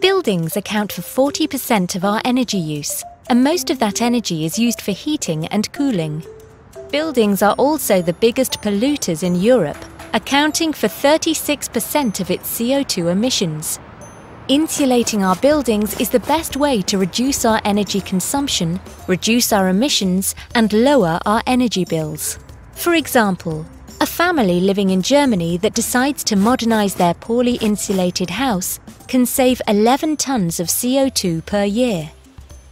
Buildings account for 40% of our energy use, and most of that energy is used for heating and cooling. Buildings are also the biggest polluters in Europe, accounting for 36% of its CO2 emissions. Insulating our buildings is the best way to reduce our energy consumption, reduce our emissions, and lower our energy bills. For example, a family living in Germany that decides to modernize their poorly insulated house can save 11 tons of CO2 per year.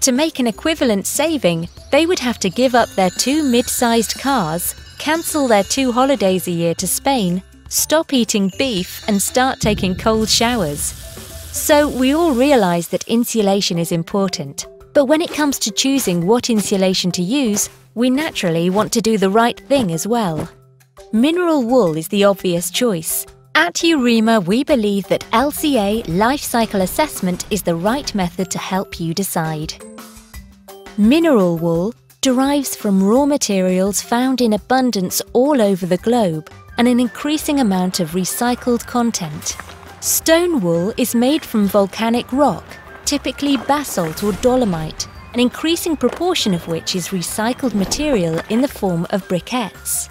To make an equivalent saving, they would have to give up their 2 mid-sized cars, cancel their 2 holidays a year to Spain, stop eating beef, and start taking cold showers. So we all realize that insulation is important, but when it comes to choosing what insulation to use, we naturally want to do the right thing as well. Mineral wool is the obvious choice. At Eurema, we believe that LCA life cycle assessment is the right method to help you decide. Mineral wool derives from raw materials found in abundance all over the globe and an increasing amount of recycled content. Stone wool is made from volcanic rock, typically basalt or dolomite, an increasing proportion of which is recycled material in the form of briquettes.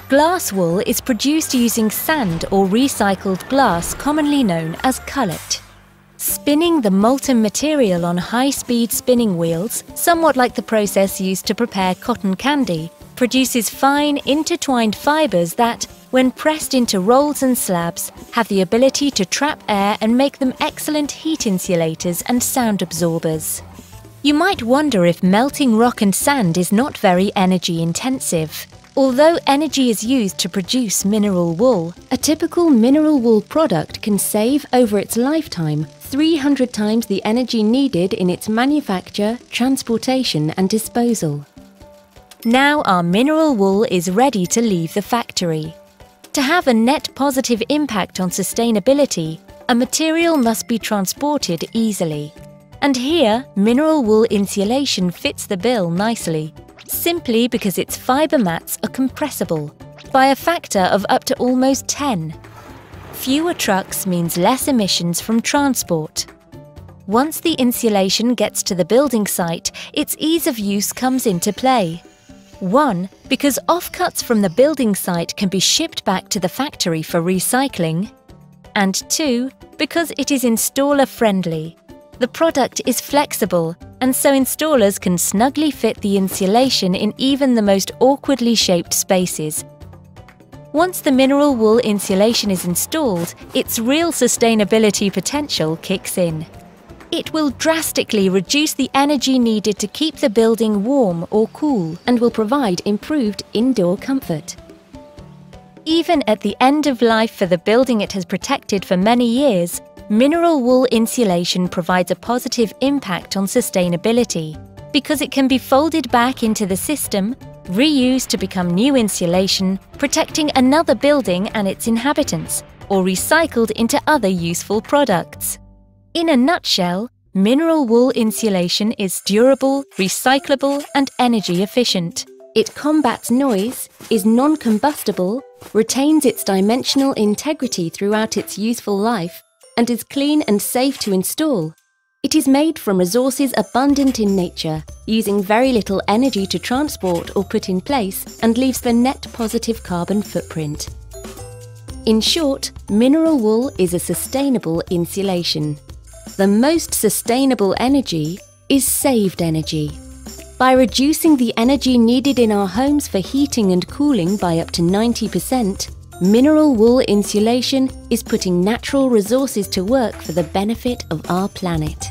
Glass wool is produced using sand or recycled glass, commonly known as cullet. Spinning the molten material on high-speed spinning wheels, somewhat like the process used to prepare cotton candy, produces fine, intertwined fibres that, when pressed into rolls and slabs, have the ability to trap air and make them excellent heat insulators and sound absorbers. You might wonder if melting rock and sand is not very energy-intensive. Although energy is used to produce mineral wool, a typical mineral wool product can save over its lifetime 300 times the energy needed in its manufacture, transportation and disposal. Now our mineral wool is ready to leave the factory. To have a net positive impact on sustainability, a material must be transported easily. And here, mineral wool insulation fits the bill nicely, simply because its fibre mats are compressible by a factor of up to almost 10. Fewer trucks means less emissions from transport. Once the insulation gets to the building site, its ease of use comes into play. 1. Because offcuts from the building site can be shipped back to the factory for recycling. And 2. Because it is installer-friendly. The product is flexible, and so installers can snugly fit the insulation in even the most awkwardly shaped spaces. Once the mineral wool insulation is installed, its real sustainability potential kicks in. It will drastically reduce the energy needed to keep the building warm or cool and will provide improved indoor comfort. Even at the end of life for the building it has protected for many years, mineral wool insulation provides a positive impact on sustainability because it can be folded back into the system, reused to become new insulation, protecting another building and its inhabitants, or recycled into other useful products. In a nutshell, mineral wool insulation is durable, recyclable, and energy efficient. It combats noise, is non-combustible, retains its dimensional integrity throughout its useful life, and is clean and safe to install. It is made from resources abundant in nature, using very little energy to transport or put in place, and leaves the net positive carbon footprint. In short, mineral wool is a sustainable insulation. The most sustainable energy is saved energy. By reducing the energy needed in our homes for heating and cooling by up to 90%, mineral wool insulation is putting natural resources to work for the benefit of our planet.